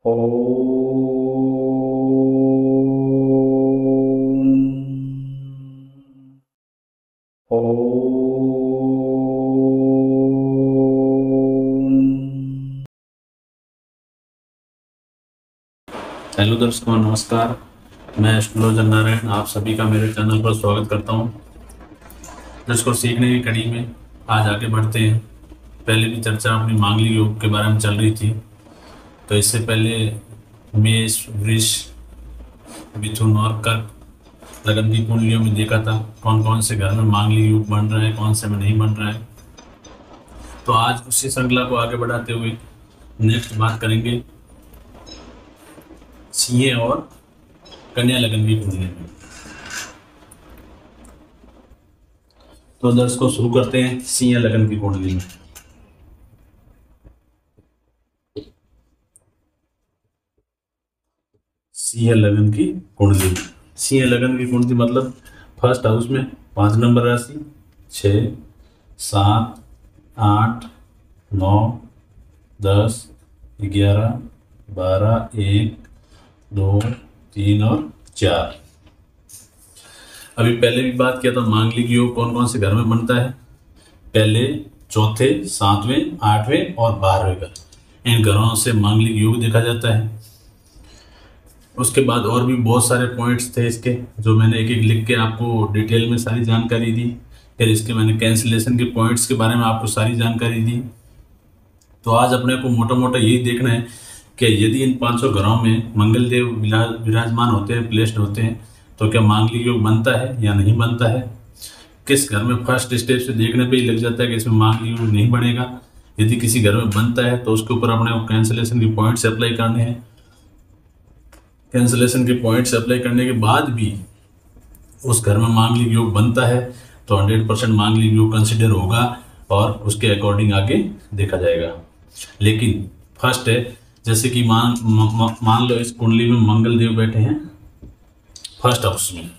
ओम। ओम। Hello दर्शकों, नमस्कार। मैं एस्ट्रोलॉजर नारायण आप सभी का मेरे चैनल पर स्वागत करता हूं। दर्शकों, सीखने की कड़ी में आज आगे बढ़ते हैं। पहले भी चर्चा अपनी मांगलिक योग के बारे में चल रही थी, तो इससे पहले मेष, वृष, मिथुन और कर्क लगन की कुंडलियों में देखा था कौन कौन से घर में मांगलिक योग बन रहा है, कौन से में नहीं बन रहा है। तो आज उसी श्रृंखला को आगे बढ़ाते हुए नेक्स्ट बात करेंगे सिंह और कन्या लगन की कुंडली में। तो दर्शकों, शुरू करते हैं सिंह लगन की कुंडली में। सिंह लगन की कुंडली, सिंह लगन की कुंडली मतलब फर्स्ट हाउस में 5 नंबर राशि, 6, 7, 8, 9, 10, 11, 12, 1, 2, 3 और 4। अभी पहले भी बात किया था मांगलिक योग कौन कौन से घर में बनता है। पहले, चौथे, 7वें, 8वें और 12वें घर, इन घरों से मांगलिक योग देखा जाता है। उसके बाद और भी बहुत सारे पॉइंट्स थे इसके, जो मैंने एक एक लिख के आपको डिटेल में सारी जानकारी दी। फिर इसके मैंने कैंसिलेशन के पॉइंट्स के बारे में आपको सारी जानकारी दी। तो आज अपने को मोटा मोटा यही देखना है कि यदि इन 500 घरों में मंगल देव विराजमान होते हैं, प्लेस्ड होते हैं, तो क्या मांगलिक योग बनता है या नहीं बनता है। किस घर में फर्स्ट स्टेप से देखने पे ही लग जाता है कि इसमें मांगलिक योग नहीं बनेगा। यदि किसी घर में बनता है तो उसके ऊपर अपने को कैंसिलेशन के पॉइंट्स अप्लाई करने हैं। कैंसिलेशन के पॉइंट्स अप्लाई करने के बाद भी उस घर में मांगलिक योग बनता है तो 100% मांगलिक योग कंसिडर होगा और उसके अकॉर्डिंग आगे देखा जाएगा। लेकिन फर्स्ट है, जैसे कि मान लो इस कुंडली में मंगल देव बैठे हैं फर्स्ट हाउस में,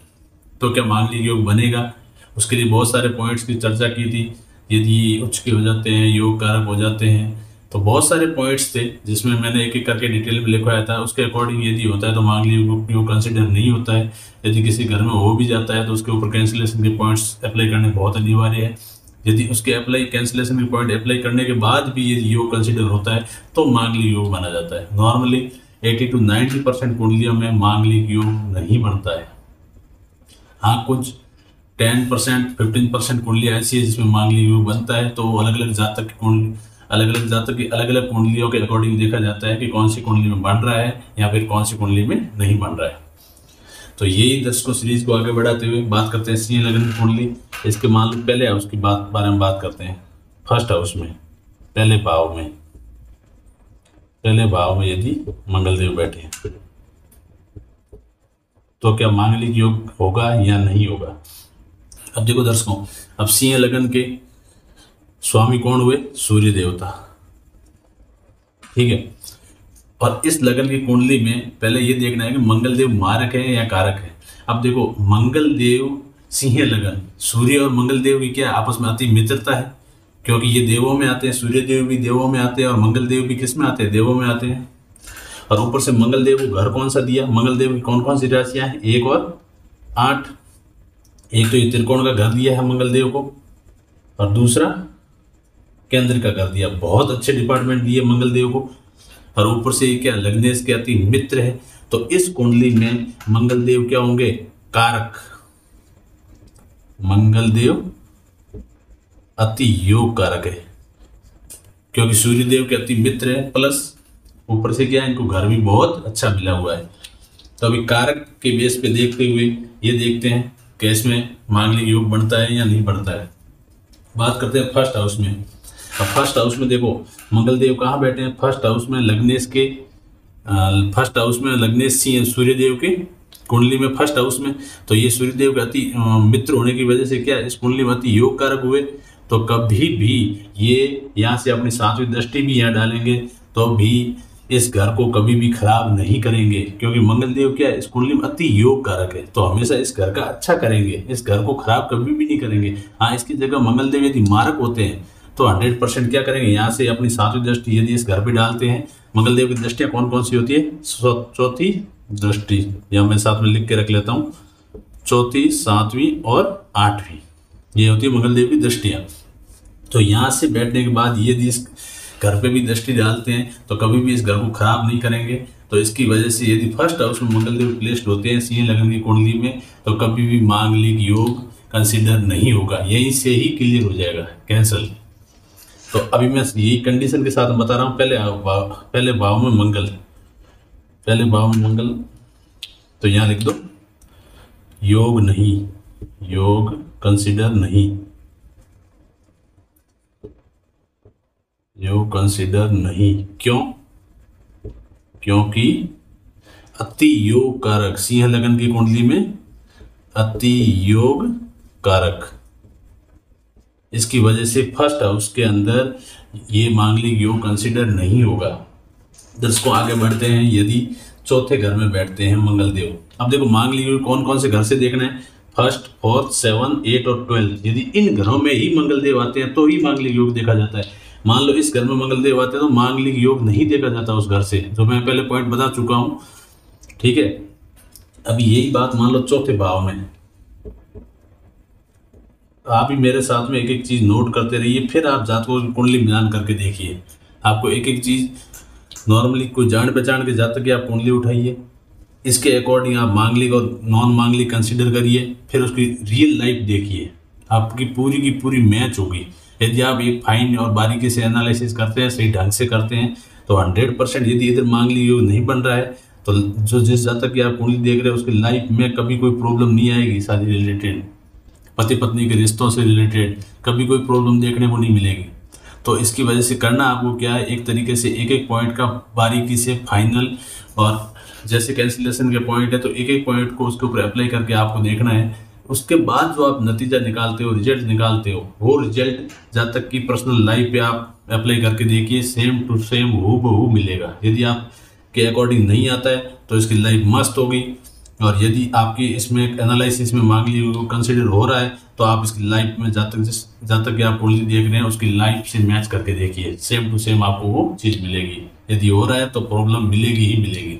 तो क्या मांगलिक योग बनेगा। उसके लिए बहुत सारे पॉइंट्स की चर्चा की थी। यदि उच्च के हो जाते हैं, योग कारक हो जाते हैं, तो बहुत सारे पॉइंट्स थे जिसमें मैंने एक एक करके डिटेल में लिखवाया था। उसके अकॉर्डिंग यदि होता है तो मांगलिक योग कंसिडर नहीं होता है। यदि किसी घर में हो भी जाता है तो उसके ऊपर कैंसिलेशन के पॉइंट्स अप्लाई करने बहुत अनिवार्य है। यदि उसके कैंसिलेशन के पॉइंट अप्लाई करने के बाद भी यदि योग कंसिडर होता है तो मांगलिक योग बना जाता है। नॉर्मली 80 to 90% कुंडलियों में मांगलिक योग नहीं बनता है। हाँ, कुछ 10%, 15% कुंडलियाँ ऐसी है जिसमें मांगलिक योग बनता है। तो अलग अलग जातक की अलग अलग कुंडलियों के अकॉर्डिंग देखा जाता है कि कौन सी कुंडली में बन रहा है या फिर कौन सी कुंडली में नहीं बन रहा है। तो यही दर्शकों, सीरीज को आगे बढ़ाते हुए बात करते हैं सिंह लगन की कुंडली। इसके मान लो पहले हाउस की बारे में बात करते हैं। फर्स्ट हाउस में, पहले भाव में यदि मंगल देव बैठे हैं तो क्या मांगलिक योग होगा या नहीं होगा। अब देखो दर्शकों, अब सिंह लगन के स्वामी कौन हुए? सूर्य देवता। ठीक है। और इस लगन की कुंडली में पहले ये देखना है कि मंगल देव मारक है या कारक है। अब देखो, मंगल देव सिंह लगन, सूर्य और मंगल देव की क्या आपस में अति मित्रता है, क्योंकि ये देवों में आते हैं। सूर्य देव भी देवों में आते हैं और मंगल देव भी किस में आते हैं? देवों में आते हैं। और ऊपर से मंगल देव को घर कौन सा दिया? मंगल देव की कौन कौन सी राशियां हैं? 1 और 8। एक तो ये त्रिकोण का घर दिया है मंगल देव को, और दूसरा केंद्र का कर दिया। बहुत अच्छे डिपार्टमेंट दिए मंगल देव को। और ऊपर से क्या, लग्नेश के अति मित्र है। तो इस कुंडली में मंगल देव क्या होंगे? कारक। मंगल देव अति योग कारक है, क्योंकि सूर्य देव के अति मित्र है, प्लस ऊपर से क्या है, इनको घर भी बहुत अच्छा मिला हुआ है। तो अभी कारक के बेस पे देखते हुए ये देखते हैं कि इसमें मांगलिक योग बनता है या नहीं बनता है। बात करते हैं फर्स्ट हाउस में। अब फर्स्ट हाउस में देखो, मंगल देव कहाँ बैठे हैं? फर्स्ट हाउस में लग्नेश के, फर्स्ट हाउस में लग्नेश सिंह सूर्य देव के कुंडली में फर्स्ट हाउस में। तो ये सूर्य देव के अति मित्र होने की वजह से क्या इस कुंडली में अति योग कारक हुए। तो कभी भी ये यहाँ से अपनी 7वीं दृष्टि भी यहाँ डालेंगे तो भी इस घर को कभी भी खराब नहीं करेंगे, क्योंकि मंगल देव क्या है, इस कुंडली में अति योग कारक है। तो हमेशा इस घर का अच्छा करेंगे, इस घर को खराब कभी भी नहीं करेंगे। हाँ, इसकी जगह मंगल देव यदि मारक होते हैं तो 100% क्या करेंगे, यहाँ से अपनी सातवीं दृष्टि यदि इस घर पे डालते हैं, मंगलदेव की दृष्टियाँ कौन कौन सी होती है, चौथी दृष्टि, या मैं साथ में लिख के रख लेता हूँ, चौथी, सातवीं और आठवीं, ये होती है मंगलदेव की दृष्टियाँ। तो यहाँ से बैठने के बाद यदि इस घर पे भी दृष्टि डालते हैं तो कभी भी इस घर को खराब नहीं करेंगे। तो इसकी वजह से यदि फर्स्ट हाउस में मंगलदेव प्लेस्ड होते हैं सिंह लगन की कुंडली में, तो कभी भी मांगलिक योग कंसीडर नहीं होगा, यहीं से ही क्लियर हो जाएगा, कैंसल। तो अभी मैं यही कंडीशन के साथ बता रहा हूँ। पहले भाव में मंगल, पहले भाव में मंगल, तो यहाँ लिख दो योग नहीं, योग कंसीडर नहीं, योग कंसीडर नहीं। क्यों? क्योंकि अति योग कारक, सिंह लगन की कुंडली में अति योग कारक, इसकी वजह से फर्स्ट हाउस के अंदर ये मांगलिक योग कंसीडर नहीं होगा। दर्शकों आगे बढ़ते हैं। यदि चौथे घर में बैठते हैं मंगलदेव, अब देखो मांगलिक योग कौन कौन से घर से देखना है, फर्स्ट, फोर्थ, 7, 8 और 12, यदि इन घरों में ही मंगलदेव आते हैं तो ही मांगलिक योग देखा जाता है। मान लो इस घर में मंगलदेव आते हैं तो मांगलिक योग नहीं देखा जाता उस घर से, जो मैं पहले पॉइंट बता चुका हूं, ठीक है। अभी यही बात मान लो चौथे भाव में, आप ही मेरे साथ में एक एक चीज नोट करते रहिए, फिर आप जातकों की कुंडली मिलान करके देखिए। आपको एक एक चीज नॉर्मली कोई जान पहचान के जातक की आप कुंडली उठाइए, इसके अकॉर्डिंग आप मांगलिक और नॉन मांगलिक कंसीडर करिए, फिर उसकी रियल लाइफ देखिए, आपकी पूरी की पूरी मैच होगी। यदि आप एक फाइन और बारीकी से एनालिसिस करते हैं, सही ढंग से करते हैं, तो 100%, यदि इधर मांगलिक योग नहीं बन रहा है तो जो जिस जातक की आप कुंडली देख रहे हैं उसकी लाइफ में कभी कोई प्रॉब्लम नहीं आएगी, शादी रिलेटेड, पति पत्नी के रिश्तों से रिलेटेड कभी कोई प्रॉब्लम देखने को नहीं मिलेगी। तो इसकी वजह से करना आपको क्या है, एक तरीके से एक एक पॉइंट का बारीकी से फाइनल, और जैसे कैंसिलेशन के पॉइंट है तो एक एक पॉइंट को उसके ऊपर अप्लाई करके आपको देखना है। उसके बाद जो आप नतीजा निकालते हो, रिजल्ट निकालते हो, वो रिजल्ट जातक की पर्सनल लाइफ पे आप अप्लाई करके देखिए, सेम टू सेम हूबहू मिलेगा। यदि आप के अकॉर्डिंग नहीं आता है तो इसकी लाइफ मस्त होगी, और यदि आपकी इसमें एनालिसिस में मांगलिक कंसीडर हो रहा है तो आप इसकी लाइफ में जातक की आप कुंडली देख रहे हैं उसकी लाइफ से मैच करके देखिए, सेम टू सेम आपको वो चीज़ मिलेगी। यदि हो रहा है तो प्रॉब्लम मिलेगी ही मिलेगी।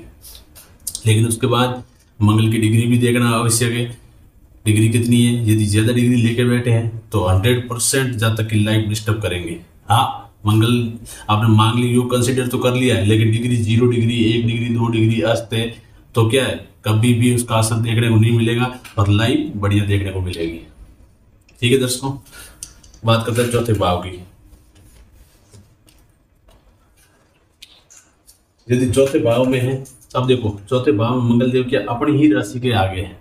लेकिन उसके बाद मंगल की डिग्री भी देखना आवश्यक है, डिग्री कितनी है। यदि ज़्यादा डिग्री लेके बैठे हैं तो 100% जातक की लाइफ डिस्टर्ब करेंगे। हाँ, मंगल आपने मांगलिक योग कंसीडर तो कर लिया है, लेकिन डिग्री 0 डिग्री, 1 डिग्री, 2 डिग्री अस्त है, तो क्या है, कभी भी उसका असर देखने को नहीं मिलेगा और लाइफ बढ़िया देखने को मिलेगी। ठीक है दर्शकों, बात करते हैं चौथे भाव की। यदि चौथे भाव में है, अब देखो चौथे भाव में मंगलदेव क्या अपनी ही राशि के आगे है,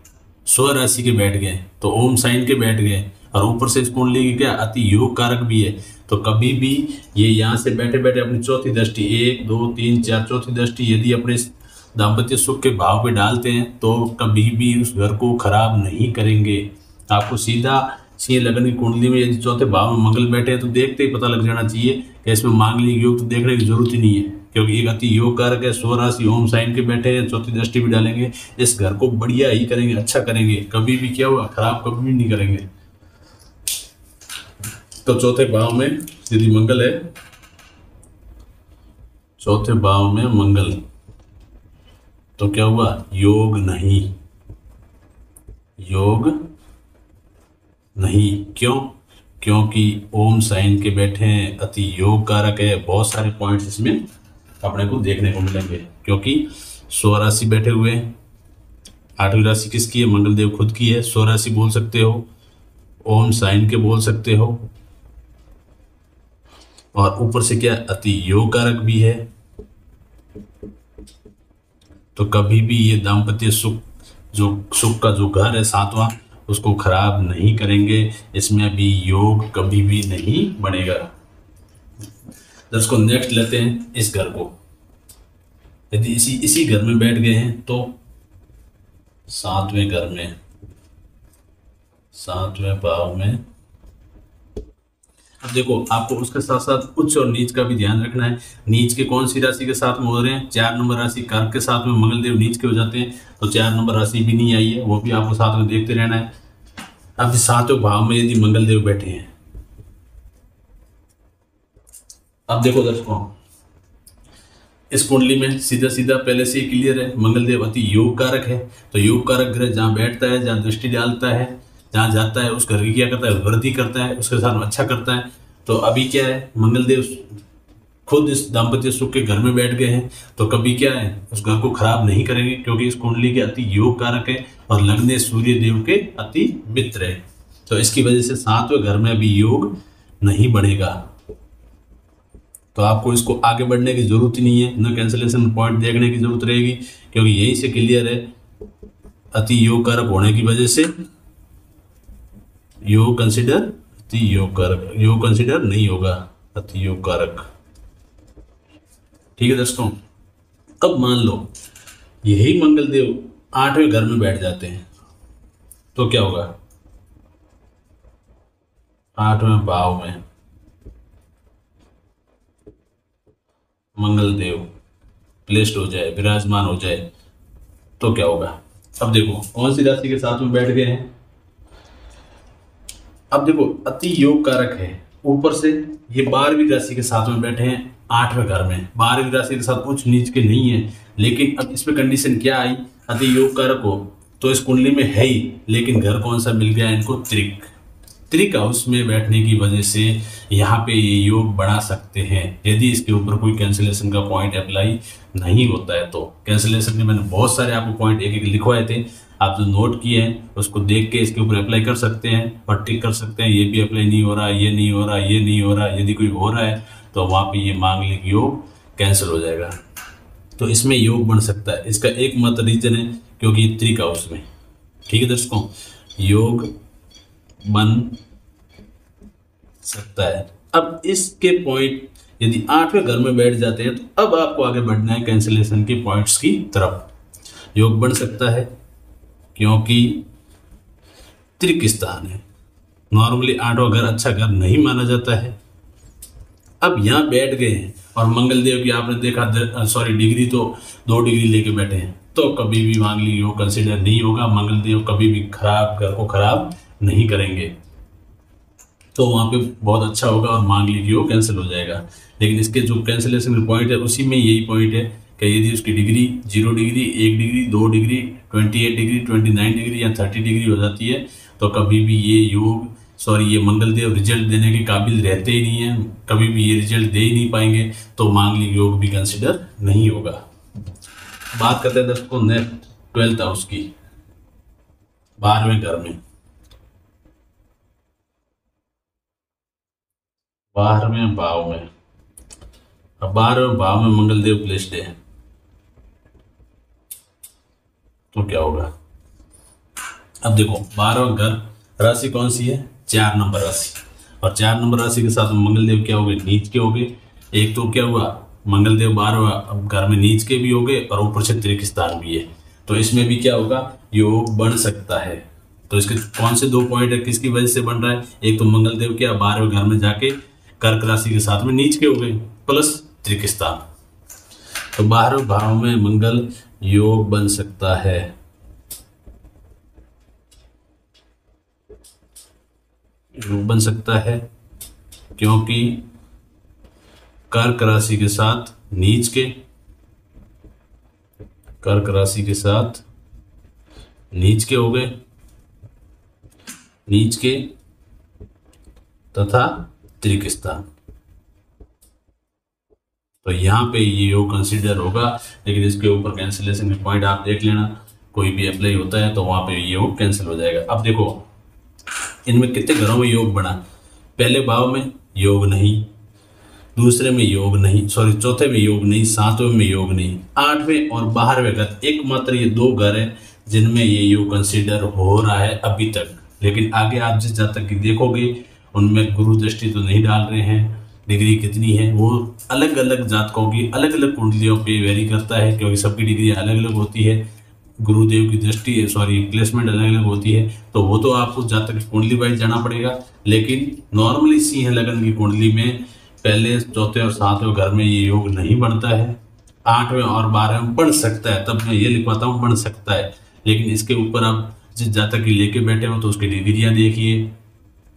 स्व राशि के बैठ गए, तो ओम साइन के बैठ गए, और ऊपर से इस कुंडली की क्या अति योग कारक भी है। तो कभी भी ये यहाँ से बैठे बैठे अपनी चौथी दृष्टि, 1, 2, 3, 4 चौथी दृष्टि यदि अपने दाम्पत्य सुख के भाव पे डालते हैं तो कभी भी उस घर को खराब नहीं करेंगे। आपको सीधा सिंह लगन की कुंडली में यदि चौथे भाव में मंगल बैठे हैं तो देखते ही पता लग जाना चाहिए कि इसमें मांगलिक योग तो देखने की जरूरत ही नहीं है, क्योंकि एक अति योग कारक है, स्व राशि ओम साइन के बैठे हैं, चौथी दृष्टि भी डालेंगे, इस घर को बढ़िया ही करेंगे, अच्छा करेंगे, कभी भी क्या हुआ खराब कभी भी नहीं करेंगे। तो चौथे भाव में यदि मंगल है, चौथे भाव में मंगल, तो क्या हुआ, योग नहीं, योग नहीं। क्यों? क्योंकि ओम साइन के बैठे हैं, अति योग कारक है। बहुत सारे पॉइंट्स इसमें अपने को देखने को मिलेंगे, क्योंकि स्व राशि बैठे हुए हैं। 8वीं राशि किसकी है? मंगलदेव खुद की है। स्व राशि बोल सकते हो, ओम साइन के बोल सकते हो, और ऊपर से क्या अति योग कारक भी है। तो कभी भी ये दाम्पत्य सुख, जो सुख का जो घर है 7वां, उसको खराब नहीं करेंगे, इसमें भी योग कभी भी नहीं बनेगा। दर्शकों नेक्स्ट लेते हैं इस घर को। यदि इसी घर में बैठ गए हैं तो 7वें घर में, 7वें भाव में, अब देखो आपको उसके साथ साथ उच्च और नीच का भी ध्यान रखना है। नीच के कौन सी राशि के साथ में हो रहे हैं? 4 नंबर राशि कर्क के साथ में मंगलदेव नीच के हो जाते हैं, तो 4 नंबर राशि भी नहीं आई है, वो भी आपको साथ में देखते रहना है। अब 7वें भाव में यदि मंगलदेव बैठे हैं अब देखो दर्शकों, इस कुंडली में सीधा सीधा पहले से ही क्लियर है, मंगलदेव अति योग कारक है। तो योग कारक ग्रह जहाँ बैठता है, जहाँ दृष्टि डालता है, जहाँ जाता है, उस घर की क्या करता है, वृद्धि करता है, उसके साथ अच्छा करता है। तो अभी क्या है, मंगलदेव खुद इस दाम्पत्य सुख के घर में बैठ गए हैं, तो कभी क्या है, उस घर को खराब नहीं करेंगे, क्योंकि इस कुंडली के अति योग कारक है और लग्न सूर्य देव के अति मित्र है। तो इसकी वजह से 7वें घर में अभी योग नहीं बढ़ेगा। तो आपको इसको आगे बढ़ने की जरूरत ही नहीं है, न कैंसिलेशन पॉइंट देखने की जरूरत रहेगी, क्योंकि यही से क्लियर है, अति योग कारक होने की वजह से योग कंसिडर अति योग कारक, योग कंसिडर नहीं होगा अति योग कारक। ठीक है दोस्तों, अब मान लो यही मंगलदेव 8वें घर में बैठ जाते हैं, तो क्या होगा, 8वें भाव में मंगलदेव प्लेस्ड हो जाए, विराजमान हो जाए, तो क्या होगा। अब देखो कौन सी राशि के साथ में बैठ गए हैं। अब देखो अति योग कारक है, ऊपर से ये 12वीं राशि के साथ में बैठे हैं 8वें घर में। 12वीं राशि के साथ उच्च नीच के नहीं है, लेकिन अब इसमें कंडीशन क्या आई, अति योग कारक हो तो इस कुंडली में है ही, लेकिन घर कौन सा मिल गया इनको, त्रिक हाउस में बैठने की वजह से यहाँ पे ये योग बढ़ा सकते हैं, यदि इसके ऊपर कोई कैंसिलेशन का पॉइंट अप्लाई नहीं होता है। तो कैंसिलेशन के मैंने बहुत सारे आपको पॉइंट एक एक लिखवाए थे, आप जो नोट किए हैं उसको देख के इसके ऊपर अप्लाई कर सकते हैं और टिक कर सकते हैं, ये भी अप्लाई नहीं हो रहा, ये नहीं हो रहा, ये नहीं हो रहा। यदि कोई हो रहा है तो वहाँ पे ये मांगलिक योग कैंसिल हो जाएगा। तो इसमें योग बन सकता है, इसका एकमात्र रीजन है क्योंकि ये त्रिक हाउस में। ठीक है दर्शकों, योग बन सकता है। अब इसके पॉइंट यदि 8वें घर में बैठ जाते हैं तो अब आपको आगे बढ़ना है कैंसिलेशन के पॉइंट्स की तरफ। योग बन सकता है क्योंकि त्रिक स्थान है, नॉर्मली 8वां घर अच्छा घर नहीं माना जाता है। अब यहाँ बैठ गए हैं और मंगलदेव की आपने देखा डिग्री तो 2 डिग्री लेके बैठे हैं, तो कभी भी मांगलिक योग कंसिडर नहीं होगा। मंगलदेव कभी भी खराब घर को खराब नहीं करेंगे, तो वहाँ पे बहुत अच्छा होगा और मांगलिक योग कैंसिल हो जाएगा। लेकिन इसके जो कैंसिलेशन पॉइंट है उसी में यही पॉइंट है कि यदि उसकी degree 0 degree, 1 degree, 2 degree, 28 degree, 29 degree या 30 डिग्री हो जाती है, तो कभी भी ये मंगलदेव रिजल्ट देने के काबिल रहते ही नहीं है, कभी भी ये रिजल्ट दे ही नहीं पाएंगे, तो मांगलिक योग भी कंसिडर नहीं होगा। बात करते हैं दोस्तों नेक्स्ट 12th हाउस की, 12वें घर में, 12वें भाव में। अब 12वें भाव में मंगलदेव प्लेस्ड है, तो क्या होगा। अब देखो 12वां घर राशि कौन सी है, 4 नंबर राशि, और 4 नंबर राशि के साथ मंगलदेव क्या हो गए, नीच के हो गए। एक तो क्या हुआ, मंगलदेव 12वां घर में नीच के भी हो गए और ऊपर से त्रिक स्थान भी है, तो इसमें भी क्या होगा, योग बन सकता है। तो इसके कौन से 2 पॉइंट है, किसकी वजह से बन रहा है, एक तो मंगलदेव क्या 12वें घर में जाके कर्क राशि के साथ में नीच के हो गए, प्लस त्रिक स्थान, तो 12वें भाव में मंगल योग बन सकता है। योग बन सकता है क्योंकि कर्क राशि के साथ नीच के, कर्क राशि के साथ नीच के हो गए, नीच के तथा त्रिक स्थान, तो यहाँ पे ये योग कंसिडर होगा। लेकिन इसके ऊपर कैंसिलेशन के पॉइंट आप देख लेना, कोई भी अप्लाई होता है तो वहां पे ये योग कैंसिल हो जाएगा। अब देखो इनमें कितने घरों में योग बना, पहले भाव में योग नहीं, दूसरे में योग नहीं, चौथे में योग नहीं, 7वें में योग नहीं, 8वें और 12वें घर, एकमात्र ये 2 घर है जिनमें ये योग कंसिडर हो रहा है अभी तक। लेकिन आगे आप जिस जातक की देखोगे उनमें गुरु दृष्टि तो नहीं डाल रहे हैं, डिग्री कितनी है वो अलग अलग जातकों की अलग अलग कुंडलियों पे वेरी करता है, क्योंकि सबकी डिग्री अलग अलग होती है, गुरुदेव की दृष्टि प्लेसमेंट अलग अलग होती है, तो वो तो आपको जातक की कुंडली वाइज जाना पड़ेगा। लेकिन नॉर्मली सिंह लगन की कुंडली में पहले, चौथे और 7वें घर में ये योग नहीं बनता है, 8वें और 12वें बन सकता है, तब मैं ये लिखवाता हूँ बन सकता है। लेकिन इसके ऊपर आप जिस जातक की लेके बैठे हो तो उसकी डिग्रियां देखिए,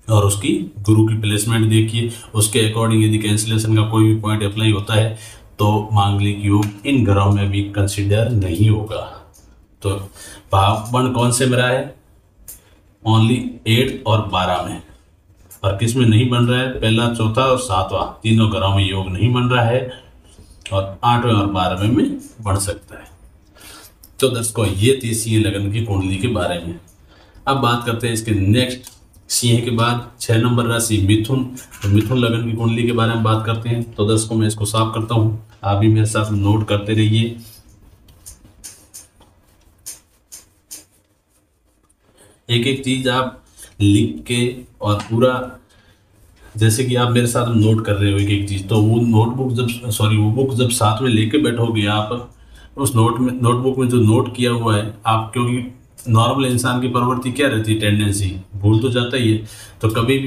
और उसकी गुरु की प्लेसमेंट देखिए, उसके अकॉर्डिंग यदि कैंसिलेशन का कोई भी पॉइंट अप्लाई होता है तो मांगलिक योग इन ग्रहों में भी कंसिडर नहीं होगा। तो भाव वन कौन से में रहा है? ओनली 8 और 12 में। और किस में नहीं बन रहा है? पहला, चौथा और सातवां, तीनों ग्रहों में योग नहीं बन रहा है, और 8वें और 12वें में बन सकता है। तो दर्शकों, ये थी सिंह लगन की कुंडली के बारे में। अब बात करते हैं इसके नेक्स्ट, सिंह के बाद 6 नंबर राशि मिथुन। तो मिथुन लगन की कुंडली के बारे में बात करते हैं। तो दर्शकों, मैं इसको साफ करता हूँ, आप भी मेरे साथ नोट करते रहिए। एक एक चीज आप लिख के और पूरा, जैसे कि आप मेरे साथ नोट कर रहे हो एक एक चीज, तो वो नोटबुक जब वो बुक जब साथ में लेके बैठोगे आप, उस नोटबुक में जो नोट किया हुआ है आप, क्योंकि नॉर्मल इंसान की प्रवृत्ति क्या रहती है, टेंडेंसी भूल तो जाता ही है। तो कभी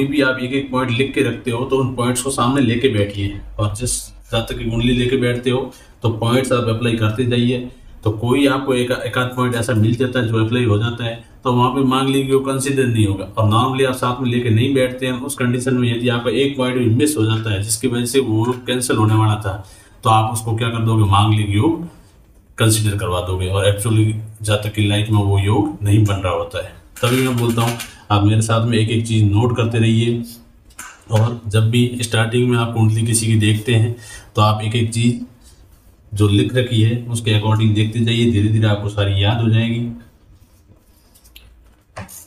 भी आप एक एक पॉइंट लिख के रखते हो, तो उन पॉइंट्स को सामने लेके बैठिए, और जिस जातक की कुंडली लेके बैठते हो तो पॉइंट्स आप अप्लाई करते जाइए। तो कोई आपको एक आध पॉइंट ऐसा मिल जाता है जो अप्लाई हो जाता है, तो वहाँ पे मांगलिक योग कंसिडर नहीं होगा। और नॉर्मली आप साथ में लेके नहीं बैठते हैं, उस कंडीशन में यदि आपका एक पॉइंट भी मिस हो जाता है जिसकी वजह से वो कैंसिल होने वाला था, तो आप उसको क्या कर दोगे, मांगलिक योग कंसिडर करवा दोगे, और एक्चुअली जातक की लाइफ में वो योग नहीं बन रहा होता है। तभी मैं बोलता हूँ आप मेरे साथ में एक एक चीज़ नोट करते रहिए, और जब भी स्टार्टिंग में आप कुंडली किसी की देखते हैं तो आप एक एक चीज़ जो लिख रखी है उसके अकॉर्डिंग देखते जाइए, धीरे धीरे आपको सारी याद हो जाएगी।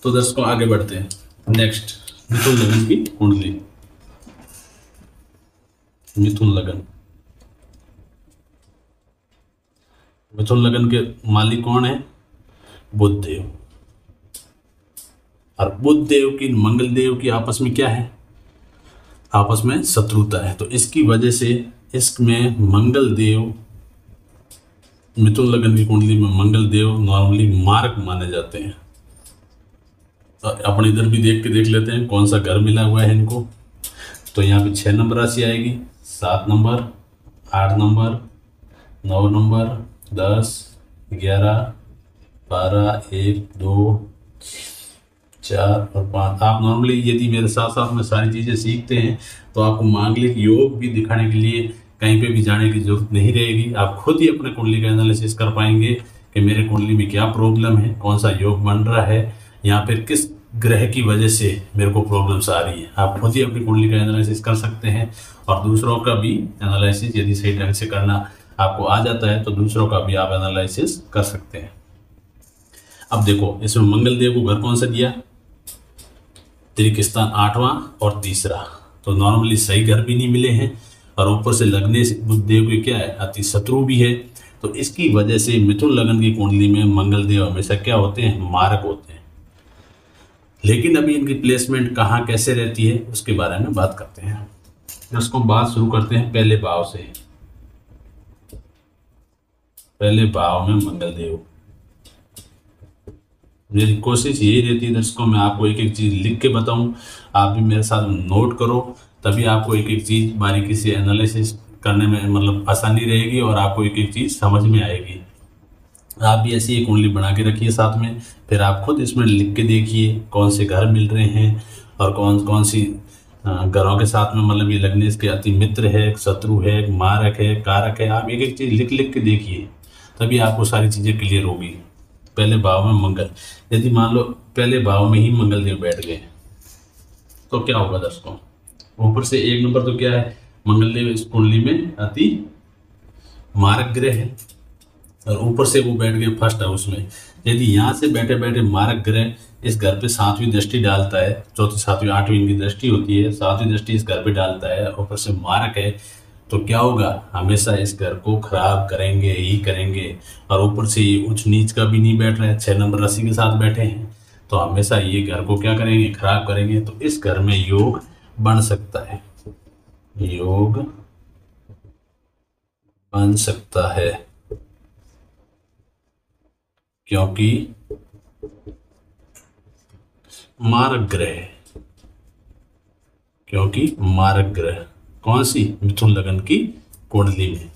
तो दर्शकों, आगे बढ़ते हैं। नेक्स्ट, मिथुन लगन की कुंडली। मिथुन लगन, मिथुन लगन के मालिक कौन है? बुध देव। और बुध देव की मंगल देव की आपस में क्या है? आपस में शत्रुता है। तो इसकी वजह से इसमें मंगल देव, मिथुन लगन की कुंडली में मंगल देव नॉर्मली मार्क माने जाते हैं। तो अपन इधर भी देख लेते हैं कौन सा घर मिला हुआ है इनको। तो यहाँ पे 6 नंबर राशि आएगी, 7 नंबर, 8 नंबर, 9 नंबर, 10, 11, 12, 1, 2, 4 और 5। आप नॉर्मली यदि मेरे साथ साथ में सारी चीज़ें सीखते हैं तो आपको मांगलिक योग भी दिखाने के लिए कहीं पे भी जाने की जरूरत नहीं रहेगी। आप खुद ही अपने कुंडली का एनालिसिस कर पाएंगे कि मेरे कुंडली में क्या प्रॉब्लम है, कौन सा योग बन रहा है, या फिर किस ग्रह की वजह से मेरे को प्रॉब्लम्स आ रही है। आप खुद ही अपनी कुंडली का एनालिसिस कर सकते हैं, और दूसरों का भी एनालिसिस यदि सही ढंग से करना आपको आ जाता है तो दूसरों का भी आप एनालिसिस कर सकते हैं। अब देखो, इसमें मंगल देव को घर कौन सा दिया? त्रिक स्थान 8वां और 3रा। तो नॉर्मली सही घर भी नहीं मिले हैं, और ऊपर से लगने से बुध देव के क्या है, अति शत्रु भी है। तो इसकी वजह से मिथुन लगन की कुंडली में मंगल देव हमेशा क्या होते हैं, मारक होते हैं। लेकिन अभी इनकी प्लेसमेंट कहाँ कैसे रहती है उसके बारे में बात करते हैं। इसको बात शुरू करते हैं पहले भाव से। पहले भाव में मंगल देव, मेरी कोशिश यही रहती है दर्शकों, मैं आपको एक एक चीज लिख के बताऊं, आप भी मेरे साथ नोट करो, तभी आपको एक एक चीज बारीकी से एनालिसिस करने में मतलब आसानी रहेगी, और आपको एक एक चीज समझ में आएगी। आप भी ऐसी एक कुंडली बना के रखिए साथ में, फिर आप खुद इसमें लिख के देखिए कौन से घर मिल रहे हैं, और कौन कौन सी घरों के साथ में मतलब ये लगने इसके अति मित्र है, शत्रु है, मारक है, कारक है। आप एक एक चीज लिख लिख के देखिए, तभी आपको सारी चीजें क्लियर होगी। पहले भाव में मंगल, यदि मान लो पहले भाव में ही मंगल देव बैठ गए तो क्या होगा दर्शकों? ऊपर से 1 नंबर तो क्या है, मंगल देव इस कुंडली में अति मारक ग्रह है, और ऊपर से वो बैठ गए फर्स्ट हाउस में। यदि यहाँ से बैठे बैठे मारक ग्रह इस घर पे 7वीं दृष्टि डालता है, चौथी 7वीं 8वीं इनकी दृष्टि होती है, 7वीं दृष्टि इस घर पे डालता है, ऊपर से मारक है, तो क्या होगा, हमेशा इस घर को खराब करेंगे ही करेंगे। और ऊपर से ये उच्च नीच का भी नहीं बैठ रहा है, 6 नंबर राशि के साथ बैठे हैं, तो हमेशा ये घर को क्या करेंगे, खराब करेंगे। तो इस घर में योग बन सकता है, योग बन सकता है, क्योंकि मारक ग्रह, क्योंकि मारक ग्रह कौन सी, मिथुन लगन की कुंडली में,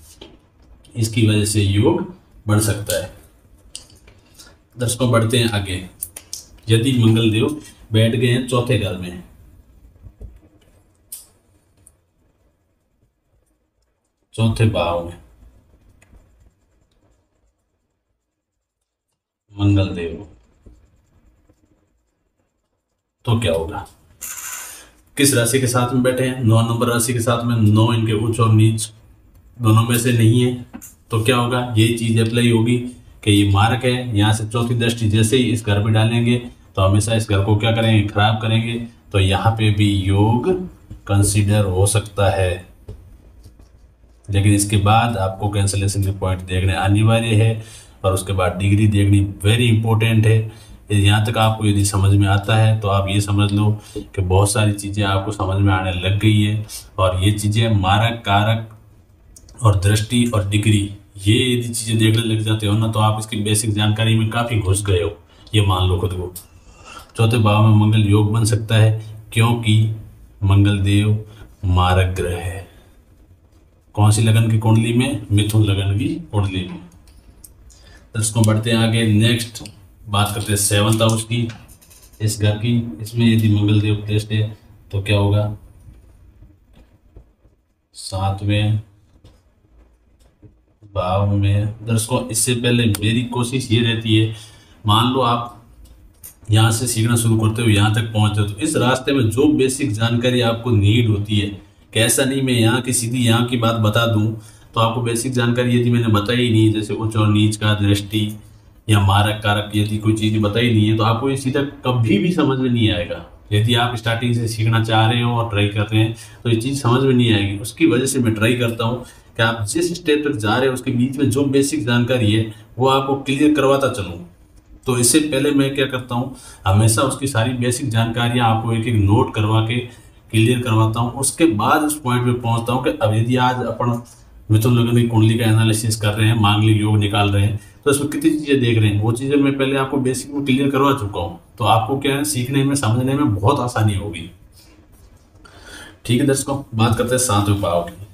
इसकी वजह से योग बन सकता है। दर्शकों, बढ़ते हैं आगे। यदि मंगल देव बैठ गए हैं चौथे घर में, चौथे भाव में मंगल देव, तो क्या होगा? किस राशि के साथ में बैठे हैं? 9 नंबर राशि के साथ में। 9 इनके उच्च और नीच दोनों में से नहीं है, तो क्या होगा? ये चीज अप्लाई होगी कि ये मार्क है, यहाँ से चौथी दृष्टि जैसे ही इस घर पे डालेंगे तो हमेशा इस घर को क्या करेंगे? खराब करेंगे। तो यहाँ पे भी योग कंसीडर हो सकता है, लेकिन इसके बाद आपको कैंसलेशन के पॉइंट देखने अनिवार्य है और उसके बाद डिग्री देखनी वेरी इंपॉर्टेंट है। यहाँ तक आपको यदि समझ में आता है तो आप ये समझ लो कि बहुत सारी चीज़ें आपको समझ में आने लग गई है, और ये चीज़ें मारक, कारक और दृष्टि और डिग्री, ये यदि चीज़ें देखने लग जाते हो ना तो आप इसकी बेसिक जानकारी में काफ़ी घुस गए हो, ये मान लो खुद को। चौथे भाव में मंगल योग बन सकता है क्योंकि मंगल देव मारक ग्रह है। कौन सी लगन की कुंडली में? मिथुन लगन की कुंडली में। दर्शकों बढ़ते हैं आगे। नेक्स्ट बात करते हैं 7th हाउस की, इस घर की। इसमें यदि मंगल देव प्लेस्ड है तो क्या होगा? 7वें भाव में। दर्शकों इससे पहले मेरी कोशिश ये रहती है, मान लो आप यहाँ से सीखना शुरू करते हो, यहाँ तक पहुँचते हो, तो इस रास्ते में जो बेसिक जानकारी आपको नीड होती है, कैसा नहीं मैं यहाँ की सीधी यहाँ की बात बता दूं तो आपको बेसिक जानकारी यदि मैंने बताई ही नहीं, जैसे उच्च और नीच का, दृष्टि या मारक कारक, यदि कोई चीज़ बताई नहीं है तो आपको ये सीधा कभी भी समझ में नहीं आएगा। यदि आप स्टार्टिंग से सीखना चाह रहे हो और ट्राई कर रहे हैं तो ये चीज़ समझ में नहीं आएगी। उसकी वजह से मैं ट्राई करता हूँ कि आप जिस स्टेप तक जा रहे हो उसके बीच में जो बेसिक जानकारी है वो आपको क्लियर करवाता चलूँ। तो इससे पहले मैं क्या करता हूँ, हमेशा उसकी सारी बेसिक जानकारियाँ आपको एक एक नोट करवा के क्लियर करवाता हूँ। उसके बाद उस पॉइंट पे पहुँचता हूँ कि अब यदि आज अपन मिथुन लगन की कुंडली का एनालिसिस कर रहे हैं, मांगलिक योग निकाल रहे हैं, तो इसमें कितनी चीज़ें देख रहे हैं, वो चीज़ें मैं पहले आपको बेसिक में क्लियर करवा चुका हूँ। तो आपको क्या है, सीखने में, समझने में बहुत आसानी होगी। ठीक है दर्शकों, बात करते हैं 7वें भाव की।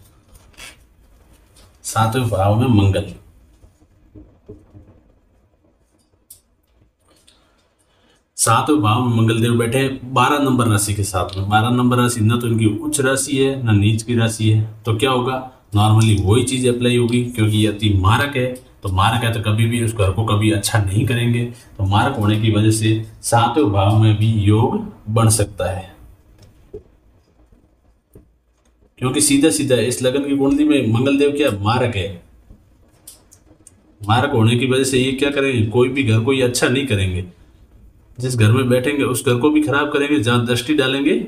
7वें भाव में मंगल, 7वें भाव में मंगल देव बैठे हैं 12 नंबर राशि के साथ में। 12 नंबर राशि न तो इनकी उच्च राशि है न नीच की राशि है, तो क्या होगा? नॉर्मली वही चीज अप्लाई होगी क्योंकि ये अति मारक है। तो मारक है तो कभी भी उस घर को कभी अच्छा नहीं करेंगे। तो मारक होने की वजह से 7वें भाव में भी योग बन सकता है, क्योंकि सीधा सीधा इस लगन की कुंडली में मंगल देव क्या मारक है। मारक होने की वजह से ये क्या करेंगे? कोई भी घर को ये अच्छा नहीं करेंगे। जिस घर में बैठेंगे उस घर को भी खराब करेंगे, जहां दृष्टि डालेंगे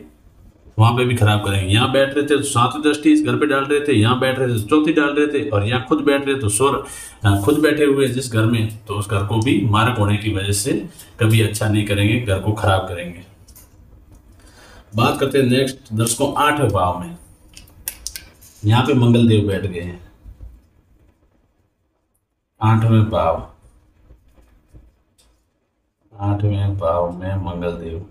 वहां पे भी खराब करेंगे। यहाँ बैठ रहे थे तो 7वीं दृष्टि इस घर पे डाल रहे थे, यहाँ बैठ रहे थे तो 4थी डाल रहे थे, और यहाँ खुद बैठ रहे तो खुद बैठे हुए जिस घर में, तो उस घर को भी मारक होने की वजह से कभी अच्छा नहीं करेंगे, घर को खराब करेंगे। बात करते हैं नेक्स्ट दर्शकों 8वें भाव में। यहाँ पे मंगल देव बैठ गए हैं 8वें भाव, 8वें भाव में मंगल देव।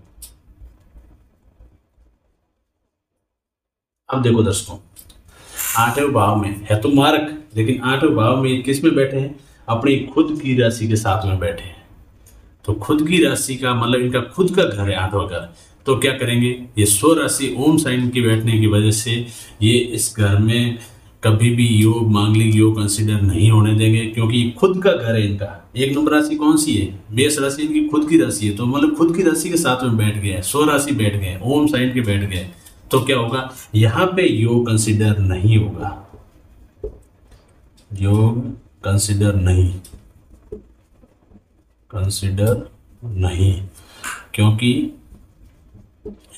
अब देखो दर्शकों, 8वें भाव में है तो मारक, लेकिन 8वें भाव में किस में बैठे हैं? अपनी खुद की राशि के साथ में बैठे हैं। तो खुद की राशि का मतलब इनका खुद का घर है 8वां घर। तो क्या करेंगे? ये स्व राशि ओम साइन की बैठने की वजह से ये इस घर में कभी भी योग, मांगलिक योग कंसिडर नहीं होने देंगे, क्योंकि खुद का घर है इनका। 1 नंबर राशि कौन सी है? मेष राशि इनकी खुद की राशि है। तो मतलब खुद की राशि के साथ में बैठ गए, स्व राशि बैठ गए, ओम साइन के बैठ गए, तो क्या होगा? यहां पे योग कंसिडर नहीं होगा, योग कंसिडर नहीं, क्योंकि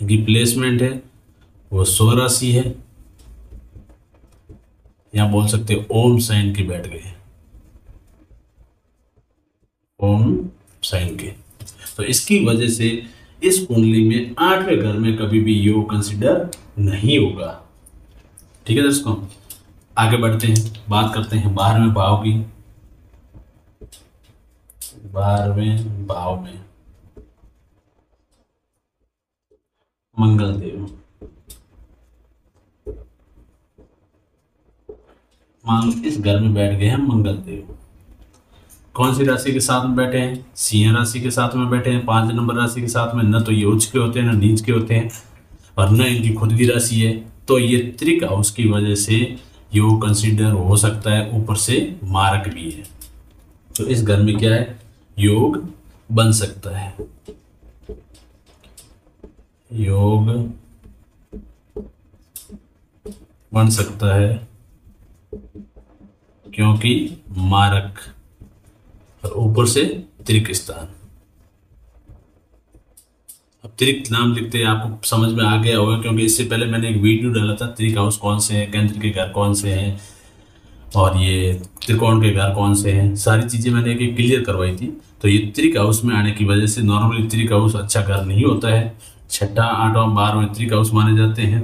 इनकी प्लेसमेंट है वो स्व राशि है, यहां बोल सकते हो ओम साइन के बैठ गए, ओम साइन के। तो इसकी वजह से इस कुंडली में 8वें घर में कभी भी योग कंसिडर नहीं होगा। ठीक है दोस्तों, आगे बढ़ते हैं, बात करते हैं 12वें भाव की। 12वें भाव में मंगल देव, मान लो इस घर में बैठ गए हैं मंगल देव। कौन सी राशि के साथ में बैठे हैं, सिंह राशि के साथ में बैठे हैं 5 नंबर राशि के साथ में, न तो ये उच्च के होते हैं न नीच के होते हैं और न इनकी खुद की राशि है, तो ये त्रिक हाउस की वजह से योग कंसीडर हो सकता है, ऊपर से मारक भी है, तो इस घर में क्या है, योग बन सकता है, योग बन सकता है क्योंकि मारक और ऊपर से त्रिक स्थान। अब त्रिक नाम लिखते हैं, आपको समझ में आ गया होगा क्योंकि इससे पहले मैंने एक वीडियो डाला था, त्रिक हाउस कौन से हैं, केंद्र के घर कौन से हैं और ये त्रिकोण के घर कौन से हैं, सारी चीज़ें मैंने एक क्लियर करवाई थी। तो ये त्रिक हाउस में आने की वजह से नॉर्मली त्रिक हाउस अच्छा घर नहीं होता है, 6, 8, 12 त्रिक हाउस माने जाते हैं,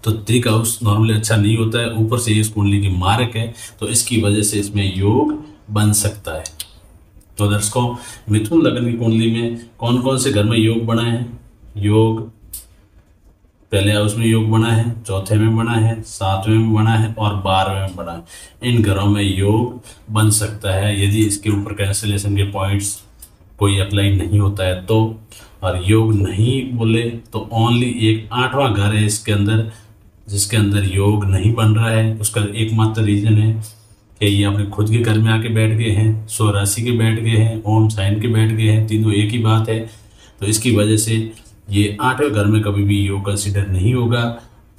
तो त्रिक हाउस नॉर्मली अच्छा नहीं होता है, ऊपर से इस कुंडली की मारक है, तो इसकी वजह से इसमें योग बन सकता है। तो दर्शकों, मिथुन लग्न की कुंडली में कौन कौन से घर में योग बना है, योग पहले हाउस में योग बना है, चौथे में बना है, 7वें में बना है और 12वें में बना है, इन घरों में योग बन सकता है यदि इसके ऊपर कैंसिलेशन के पॉइंट्स कोई अप्लाई नहीं होता है तो। और योग नहीं बोले तो ओनली एक 8वां घर है इसके अंदर जिसके अंदर योग नहीं बन रहा है, उसका एकमात्र रीजन है कि ये अपने खुद के घर में आके बैठ गए हैं, सौ राशि के बैठ गए हैं, ओम साइन के बैठ गए हैं, तीनों एक ही बात है, तो इसकी वजह से ये 8वें घर में कभी भी योग कंसिडर नहीं होगा।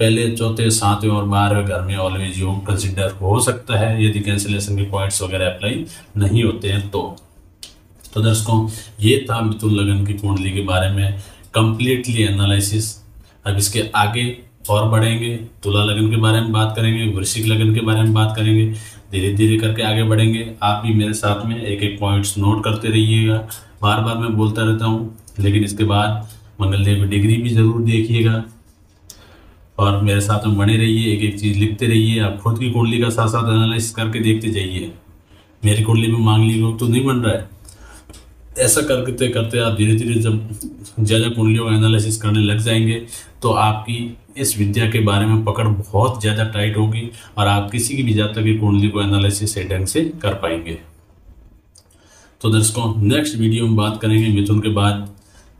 पहले, चौथे, 7वें और 12वें घर में ऑलवेज योग कंसिडर हो सकता है यदि कैंसिलेशन के पॉइंट्स वगैरह अप्लाई नहीं होते हैं तो दर्शकों, ये था मिथुन लग्न की कुंडली के बारे में कंप्लीटली एनालिसिस। अब इसके आगे और बढ़ेंगे, तुला लग्न के बारे में बात करेंगे, वृश्चिक लग्न के बारे में बात करेंगे, धीरे धीरे करके आगे बढ़ेंगे। आप भी मेरे साथ में एक एक पॉइंट्स नोट करते रहिएगा, बार बार मैं बोलता रहता हूँ, लेकिन इसके बाद मंगलदेव डिग्री भी ज़रूर देखिएगा और मेरे साथ में बने रहिए, एक एक चीज़ लिखते रहिए। आप खुद की कुंडली का साथ साथ एनालिसिस करके देखते जाइए, मेरी कुंडली में मांगलिक योग तो नहीं बन रहा है, ऐसा करते करते आप धीरे धीरे जब ज़्यादा कुंडलियों का एनालिसिस करने लग जाएंगे तो आपकी इस विद्या के बारे में पकड़ बहुत ज़्यादा टाइट होगी और आप किसी की भी जातक की कुंडली को एनालिसिस सही ढंग से कर पाएंगे। तो दर्शकों, नेक्स्ट वीडियो में बात करेंगे मिथुन के बाद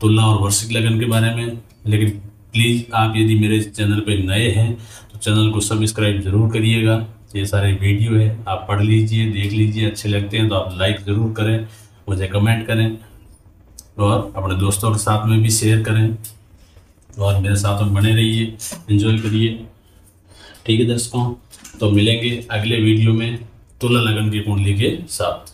तुला और वृश्चिक लग्न के बारे में। लेकिन प्लीज़ आप यदि मेरे चैनल पर नए हैं तो चैनल को सब्सक्राइब ज़रूर करिएगा। ये सारे वीडियो है, आप पढ़ लीजिए, देख लीजिए, अच्छे लगते हैं तो आप लाइक ज़रूर करें, मुझे कमेंट करें और अपने दोस्तों के साथ में भी शेयर करें और मेरे साथ में बने रहिए, एंजॉय करिए। ठीक है दर्शकों, तो मिलेंगे अगले वीडियो में तुला लग्न की कुंडली के साथ।